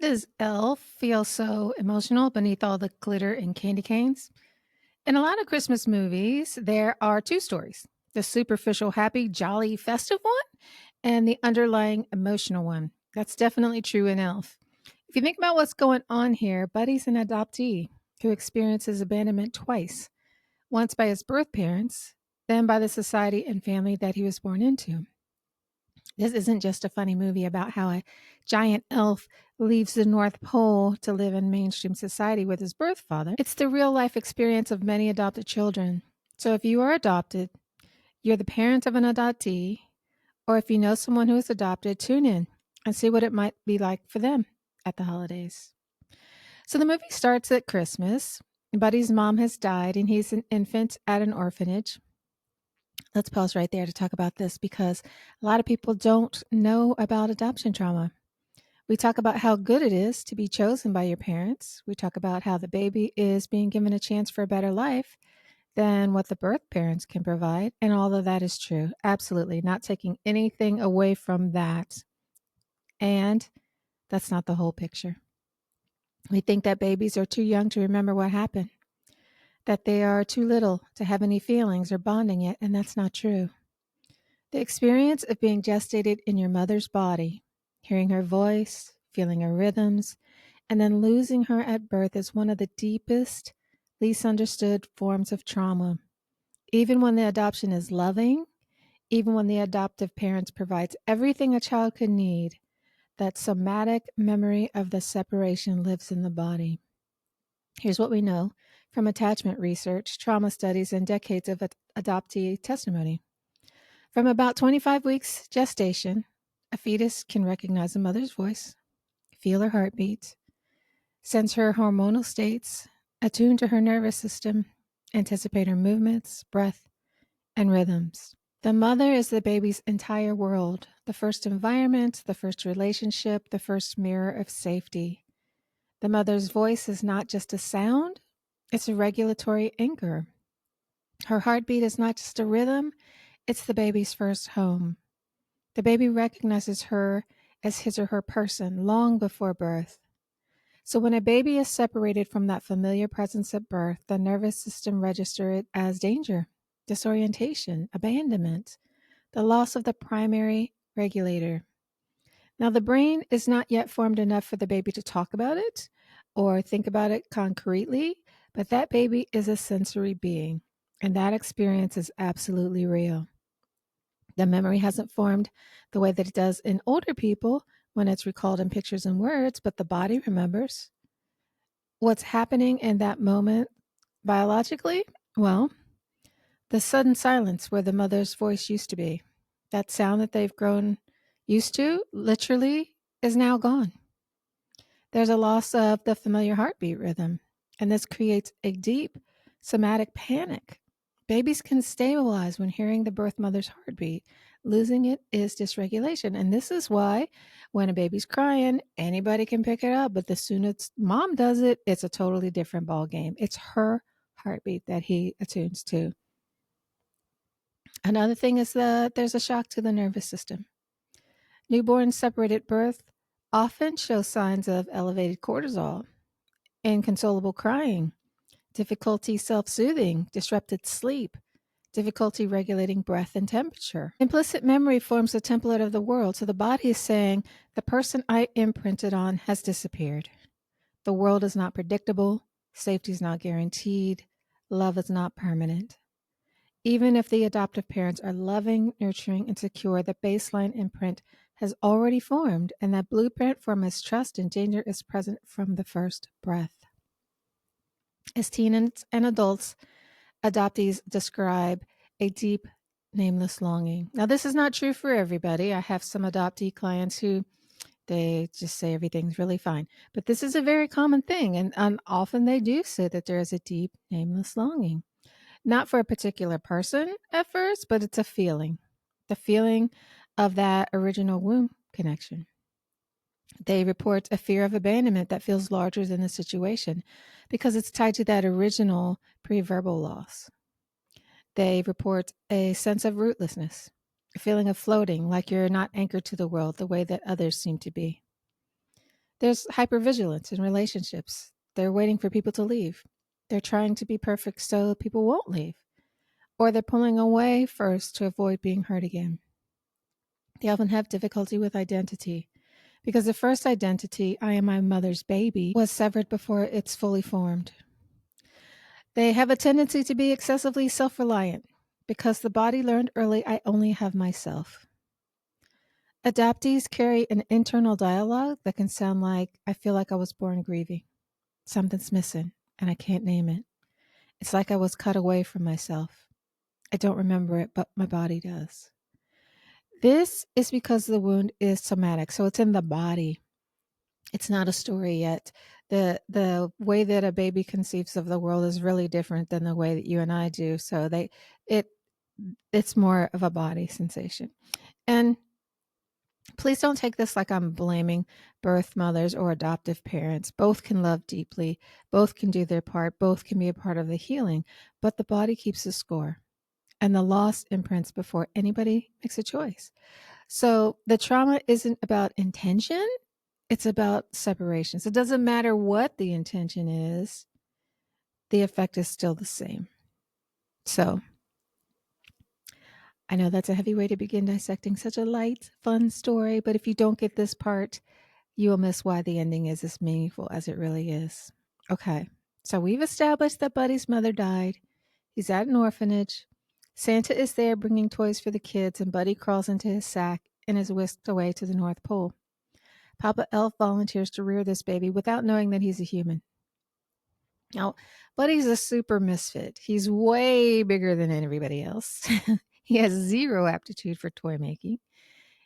Does Elf feel so emotional beneath all the glitter and candy canes? In a lot of Christmas movies, there are two stories: the superficial, happy, jolly, festive one, and the underlying emotional one. That's definitely true in Elf. If you think about what's going on here, Buddy's an adoptee who experiences abandonment twice, once by his birth parents, then by the society and family that he was born into. This isn't just a funny movie about how a giant elf leaves the North Pole to live in mainstream society with his birth father. It's the real life experience of many adopted children. So if you are adopted, you're the parent of an adoptee, or if you know someone who is adopted, tune in and see what it might be like for them at the holidays. So the movie starts at Christmas. Buddy's mom has died, and he's an infant at an orphanage. Let's pause right there to talk about this because a lot of people don't know about adoption trauma. We talk about how good it is to be chosen by your parents. We talk about how the baby is being given a chance for a better life than what the birth parents can provide. And all of that is true. Absolutely. Not taking anything away from that. And that's not the whole picture. We think that babies are too young to remember what happened, that they are too little to have any feelings or bonding yet. And that's not true. The experience of being gestated in your mother's body, hearing her voice, feeling her rhythms, and then losing her at birth is one of the deepest, least understood forms of trauma. Even when the adoption is loving, even when the adoptive parents provides everything a child could need, that somatic memory of the separation lives in the body. Here's what we know from attachment research, trauma studies, and decades of adoptee testimony. From about 25 weeks gestation, a fetus can recognize a mother's voice, feel her heartbeat, sense her hormonal states, attune to her nervous system, anticipate her movements, breath, and rhythms. The mother is the baby's entire world, the first environment, the first relationship, the first mirror of safety. The mother's voice is not just a sound, it's a regulatory anchor. Her heartbeat is not just a rhythm, it's the baby's first home. The baby recognizes her as his or her person long before birth. So when a baby is separated from that familiar presence at birth, the nervous system registers it as danger, disorientation, abandonment, the loss of the primary regulator. Now, the brain is not yet formed enough for the baby to talk about it or think about it concretely, but that baby is a sensory being, and that experience is absolutely real. The memory hasn't formed the way that it does in older people when it's recalled in pictures and words, but the body remembers. What's happening in that moment biologically? Well, the sudden silence where the mother's voice used to be, that sound that they've grown used to, literally is now gone. There's a loss of the familiar heartbeat rhythm, and this creates a deep somatic panic. Babies can stabilize when hearing the birth mother's heartbeat. Losing it is dysregulation. And this is why when a baby's crying, anybody can pick it up. But the soon as mom does it, it's a totally different ball game. It's her heartbeat that he attunes to. Another thing is that there's a shock to the nervous system. Newborns separated at birth often show signs of elevated cortisol, inconsolable crying, difficulty self-soothing, disrupted sleep, difficulty regulating breath and temperature. Implicit memory forms a template of the world, so the body is saying, the person I imprinted on has disappeared. The world is not predictable, safety is not guaranteed, love is not permanent. Even if the adoptive parents are loving, nurturing, and secure, the baseline imprint has already formed, and that blueprint for mistrust and danger is present from the first breath. As teens and adults, adoptees describe a deep, nameless longing. Now, this is not true for everybody. I have some adoptee clients who they just say everything's really fine. But this is a very common thing, and often they do say that there is a deep, nameless longing. Not for a particular person at first, but it's a feeling. The feeling of that original womb connection. They report a fear of abandonment that feels larger than the situation because it's tied to that original pre-verbal loss. They report a sense of rootlessness, a feeling of floating, like you're not anchored to the world the way that others seem to be. There's hypervigilance in relationships. They're waiting for people to leave. They're trying to be perfect so people won't leave. Or they're pulling away first to avoid being hurt again. They often have difficulty with identity because the first identity, I am my mother's baby, was severed before it's fully formed. They have a tendency to be excessively self reliant because the body learned early, I only have myself. Adoptees carry an internal dialogue that can sound like, I feel like I was born grieving. Something's missing, and I can't name it. It's like I was cut away from myself. I don't remember it, but my body does. This is because the wound is somatic, so it's in the body. It's not a story yet. The way that a baby conceives of the world is really different than the way that you and I do. So it it's more of a body sensation. And please don't take this like I'm blaming birth mothers or adoptive parents. Both can love deeply, both can do their part, both can be a part of the healing, but the body keeps the score and the loss imprints before anybody makes a choice. So the trauma isn't about intention, it's about separation. So it doesn't matter what the intention is, the effect is still the same. So I know that's a heavy way to begin dissecting such a light, fun story, but if you don't get this part, you will miss why the ending is as meaningful as it really is. Okay, so we've established that Buddy's mother died. He's at an orphanage. Santa is there bringing toys for the kids, and Buddy crawls into his sack and is whisked away to the North Pole. Papa Elf volunteers to rear this baby without knowing that he's a human. Now, Buddy's a super misfit. He's way bigger than everybody else. He has zero aptitude for toy making.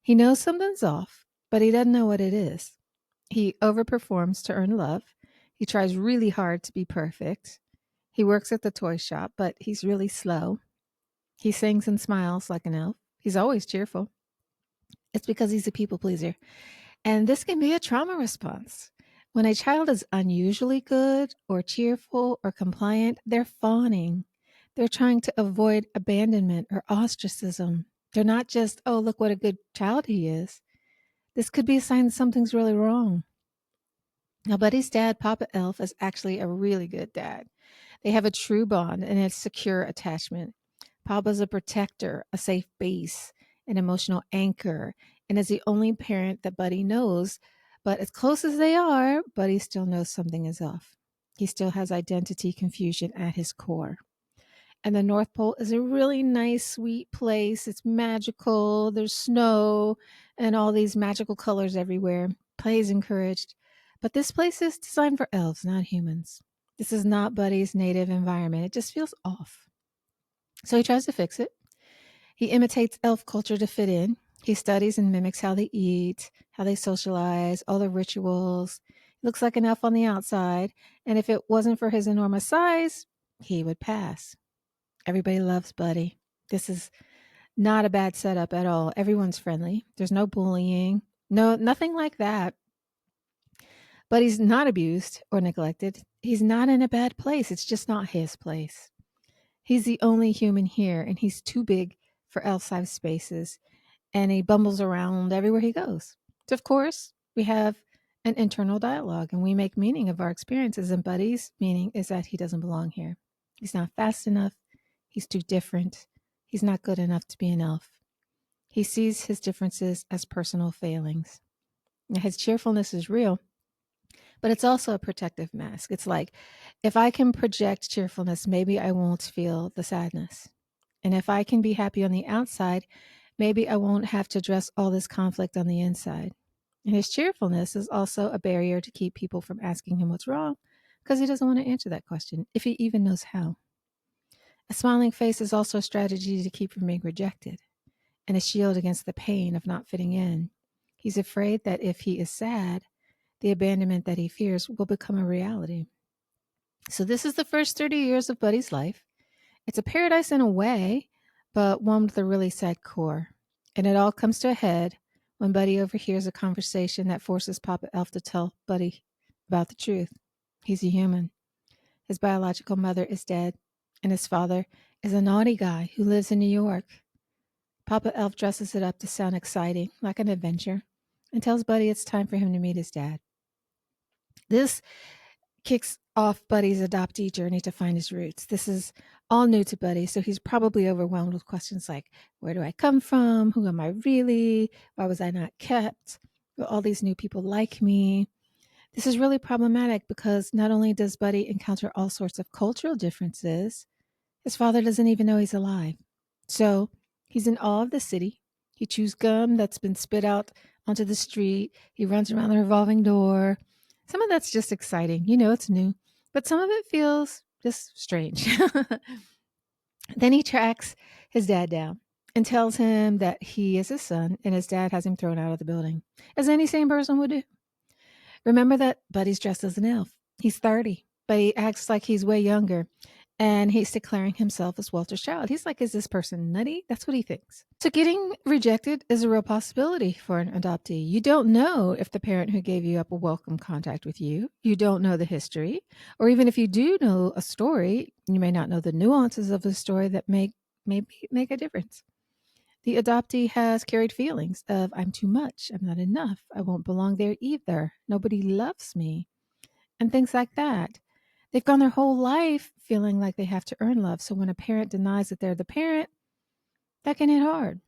He knows something's off, but he doesn't know what it is. He overperforms to earn love. He tries really hard to be perfect. He works at the toy shop, but he's really slow. He sings and smiles like an elf. He's always cheerful. It's because he's a people pleaser. And this can be a trauma response. When a child is unusually good or cheerful or compliant, they're fawning. They're trying to avoid abandonment or ostracism. They're not just, oh, look what a good child he is. This could be a sign that something's really wrong. Now, Buddy's dad, Papa Elf, is actually a really good dad. They have a true bond and a secure attachment. Papa's a protector, a safe base, an emotional anchor, and is the only parent that Buddy knows. But as close as they are, Buddy still knows something is off. He still has identity confusion at his core. And the North Pole is a really nice, sweet place. It's magical. There's snow and all these magical colors everywhere. Play is encouraged. But this place is designed for elves, not humans. This is not Buddy's native environment. It just feels off. So he tries to fix it. He imitates elf culture to fit in. He studies and mimics how they eat, how they socialize, all the rituals. He looks like an elf on the outside. And if it wasn't for his enormous size, he would pass. Everybody loves Buddy. This is not a bad setup at all. Everyone's friendly. There's no bullying. No, nothing like that. But he's not abused or neglected. He's not in a bad place. It's just not his place. He's the only human here, and he's too big for elf-sized spaces, and he bumbles around everywhere he goes. So, of course, we have an internal dialogue, and we make meaning of our experiences, and Buddy's meaning is that he doesn't belong here. He's not fast enough. He's too different. He's not good enough to be an elf. He sees his differences as personal failings. Now, his cheerfulness is real, but it's also a protective mask. It's like, if I can project cheerfulness, maybe I won't feel the sadness. And if I can be happy on the outside, maybe I won't have to address all this conflict on the inside. And his cheerfulness is also a barrier to keep people from asking him what's wrong, because he doesn't want to answer that question, if he even knows how. A smiling face is also a strategy to keep from being rejected, and a shield against the pain of not fitting in. He's afraid that if he is sad, the abandonment that he fears will become a reality. So this is the first 30 years of Buddy's life. It's a paradise in a way, but one with a really sad core. And it all comes to a head when Buddy overhears a conversation that forces Papa Elf to tell Buddy about the truth. He's a human. His biological mother is dead, and his father is a naughty guy who lives in New York. Papa Elf dresses it up to sound exciting, like an adventure, and tells Buddy it's time for him to meet his dad. This kicks off Buddy's adoptee journey to find his roots. This is all new to Buddy, so he's probably overwhelmed with questions like, where do I come from? Who am I really? Why was I not kept? Will all these new people like me? This is really problematic because not only does Buddy encounter all sorts of cultural differences, his father doesn't even know he's alive. So he's in awe of the city. He chews gum that's been spit out onto the street. He runs around the revolving door. Some of that's just exciting. It's new. But some of it feels just strange. Then he tracks his dad down and tells him that he is his son and his dad has him thrown out of the building, as any sane person would do. Remember that Buddy's dressed as an elf. He's 30, but he acts like he's way younger. And he's declaring himself as Walter's child. He's like, is this person nutty? That's what he thinks. So getting rejected is a real possibility for an adoptee. You don't know if the parent who gave you up will welcome contact with you. You don't know the history. Or even if you do know a story, you may not know the nuances of the story that maybe make a difference. The adoptee has carried feelings of, I'm too much, I'm not enough, I won't belong there either, nobody loves me, and things like that. They've gone their whole life feeling like they have to earn love. So when a parent denies that they're the parent, that can hit hard.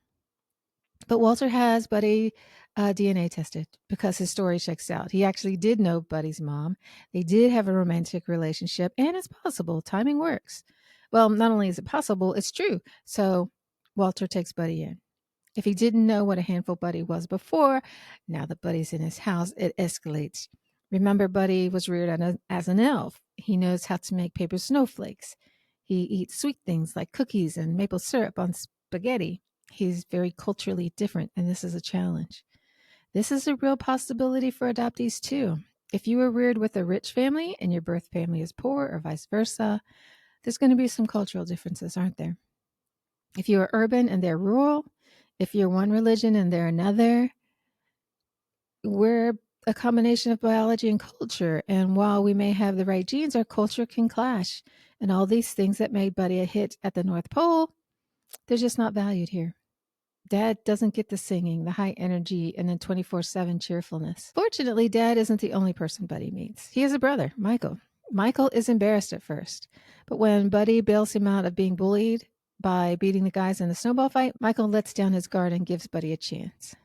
But Walter has Buddy DNA tested because his story checks out. He actually did know Buddy's mom. They did have a romantic relationship, and it's possible. Timing works. Well, not only is it possible, it's true. So Walter takes Buddy in. If he didn't know what a handful Buddy was before, now that Buddy's in his house, it escalates. Remember, Buddy was reared as an elf. He knows how to make paper snowflakes. He eats sweet things like cookies and maple syrup on spaghetti. He's very culturally different, and this is a challenge. This is a real possibility for adoptees, too. If you were reared with a rich family and your birth family is poor, or vice versa, there's going to be some cultural differences, aren't there? If you are urban and they're rural, if you're one religion and they're another, we're a combination of biology and culture. And while we may have the right genes, our culture can clash. And all these things that made Buddy a hit at the North Pole, they're just not valued here. Dad doesn't get the singing, the high energy, and then 24/7 cheerfulness. Fortunately, Dad isn't the only person Buddy meets. He has a brother, Michael. Michael is embarrassed at first, but when Buddy bails him out of being bullied by beating the guys in the snowball fight, Michael lets down his guard and gives Buddy a chance.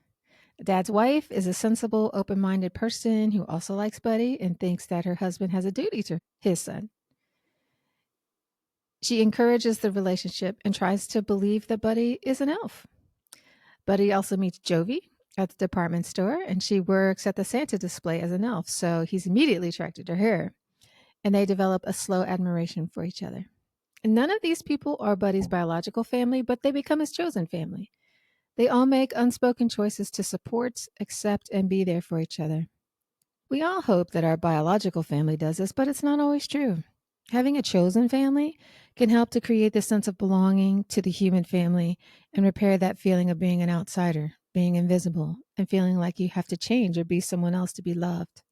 Dad's wife is a sensible, open-minded person who also likes Buddy and thinks that her husband has a duty to his son. She encourages the relationship and tries to believe that Buddy is an elf. Buddy also meets Jovi at the department store, and she works at the Santa display as an elf, so he's immediately attracted to her. And they develop a slow admiration for each other. And none of these people are Buddy's biological family, but they become his chosen family. They all make unspoken choices to support, accept, and be there for each other. We all hope that our biological family does this, but it's not always true. Having a chosen family can help to create the sense of belonging to the human family and repair that feeling of being an outsider, being invisible, and feeling like you have to change or be someone else to be loved.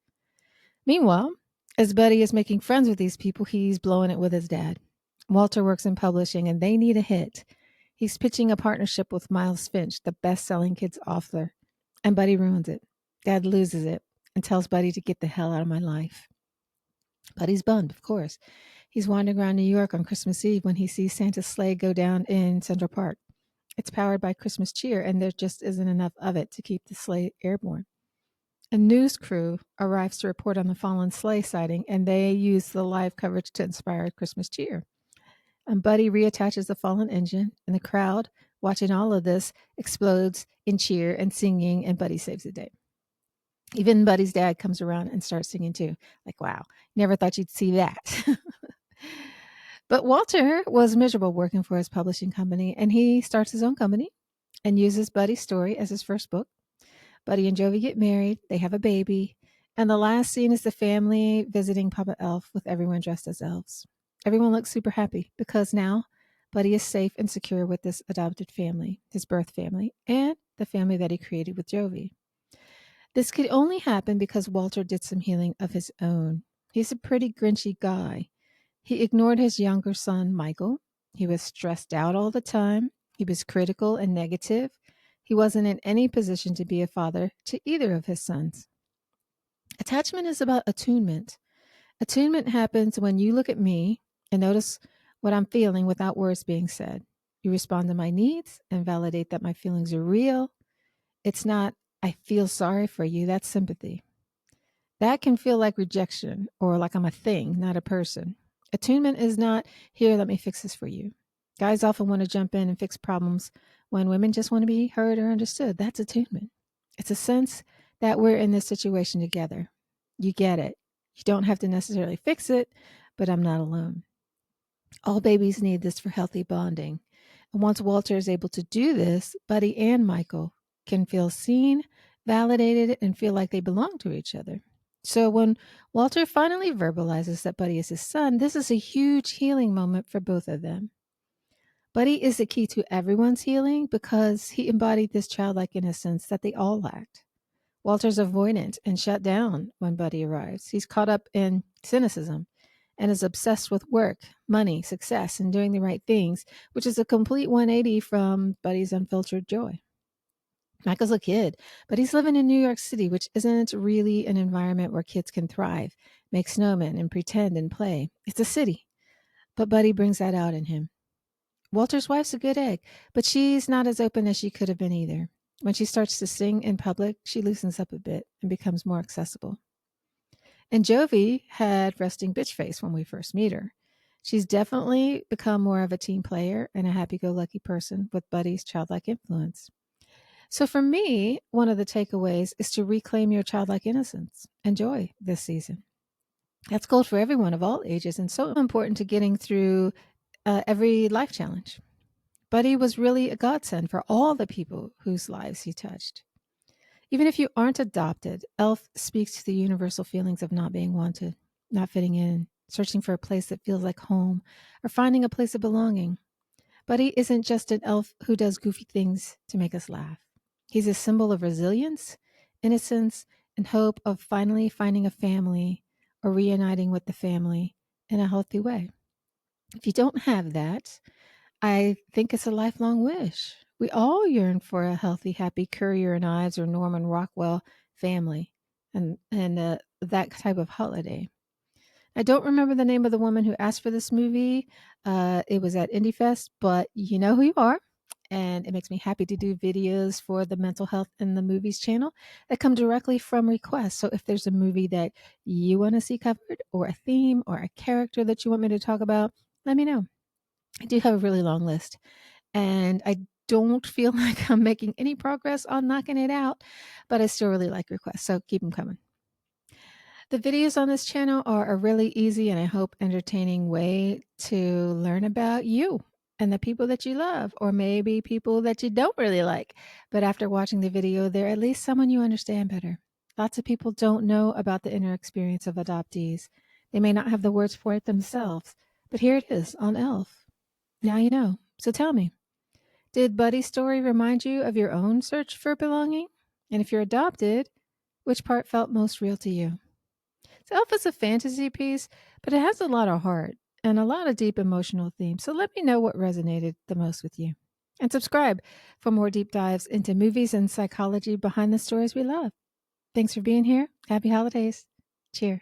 Meanwhile, as Buddy is making friends with these people, he's blowing it with his dad. Walter works in publishing and they need a hit. He's pitching a partnership with Miles Finch, the best-selling kids author, and Buddy ruins it. Dad loses it and tells Buddy to get the hell out of my life. Buddy's bummed, of course. He's wandering around New York on Christmas Eve when he sees Santa's sleigh go down in Central Park. It's powered by Christmas cheer, and there just isn't enough of it to keep the sleigh airborne. A news crew arrives to report on the fallen sleigh sighting, and they use the live coverage to inspire Christmas cheer. And Buddy reattaches the fallen engine, and the crowd, watching all of this, explodes in cheer and singing, and Buddy saves the day. Even Buddy's dad comes around and starts singing too. Like, wow, never thought you'd see that. But Walter was miserable working for his publishing company, and he starts his own company and uses Buddy's story as his first book. Buddy and Jovi get married, they have a baby, and the last scene is the family visiting Papa Elf with everyone dressed as elves. Everyone looks super happy because now Buddy is safe and secure with this adopted family, his birth family, and the family that he created with Jovi. This could only happen because Walter did some healing of his own. He's a pretty grinchy guy. He ignored his younger son, Michael. He was stressed out all the time. He was critical and negative. He wasn't in any position to be a father to either of his sons. Attachment is about attunement. Attunement happens when you look at me and notice what I'm feeling without words being said. You respond to my needs and validate that my feelings are real. It's not, I feel sorry for you. That's sympathy. That can feel like rejection or like I'm a thing, not a person. Attunement is not, here, let me fix this for you. Guys often want to jump in and fix problems when women just want to be heard or understood. That's attunement. It's a sense that we're in this situation together. You get it. You don't have to necessarily fix it, but I'm not alone. All babies need this for healthy bonding. And once Walter is able to do this, Buddy and Michael can feel seen, validated, and feel like they belong to each other. So when Walter finally verbalizes that Buddy is his son, this is a huge healing moment for both of them. Buddy is the key to everyone's healing because he embodied this childlike innocence that they all lacked. Walter's avoidant and shut down when Buddy arrives. He's caught up in cynicism and is obsessed with work, money, success, and doing the right things, which is a complete 180 from Buddy's unfiltered joy. Michael's a kid, but he's living in New York City, which isn't really an environment where kids can thrive, make snowmen, and pretend and play. It's a city, but Buddy brings that out in him. Walter's wife's a good egg, but she's not as open as she could have been either. When she starts to sing in public, she loosens up a bit and becomes more accessible. And Jovi had resting bitch face when we first meet her. She's definitely become more of a team player and a happy go lucky person with Buddy's childlike influence. So for me, one of the takeaways is to reclaim your childlike innocence and joy this season. That's gold for everyone of all ages and so important to getting through every life challenge. Buddy was really a godsend for all the people whose lives he touched. Even if you aren't adopted, Elf speaks to the universal feelings of not being wanted, not fitting in, searching for a place that feels like home, or finding a place of belonging. Buddy isn't just an elf who does goofy things to make us laugh. He's a symbol of resilience, innocence, and hope of finally finding a family or reuniting with the family in a healthy way. If you don't have that, I think it's a lifelong wish. We all yearn for a healthy, happy Currier and Ives or Norman Rockwell family and that type of holiday. I don't remember the name of the woman who asked for this movie. It was at IndieFest, but you know who you are. And it makes me happy to do videos for the Mental Health in the Movies channel that come directly from requests. So if there's a movie that you want to see covered, or a theme, or a character that you want me to talk about, let me know. I do have a really long list, and I don't feel like I'm making any progress on knocking it out, but I still really like requests. So keep them coming. The videos on this channel are a really easy and I hope entertaining way to learn about you and the people that you love, or maybe people that you don't really like. But after watching the video, they're at least someone you understand better. Lots of people don't know about the inner experience of adoptees. They may not have the words for it themselves, but here it is on Elf. Now you know. So tell me, did Buddy's story remind you of your own search for belonging? And if you're adopted, which part felt most real to you? Self is a fantasy piece, but it has a lot of heart and a lot of deep emotional themes. So let me know what resonated the most with you. And subscribe for more deep dives into movies and psychology behind the stories we love. Thanks for being here. Happy holidays. Cheers.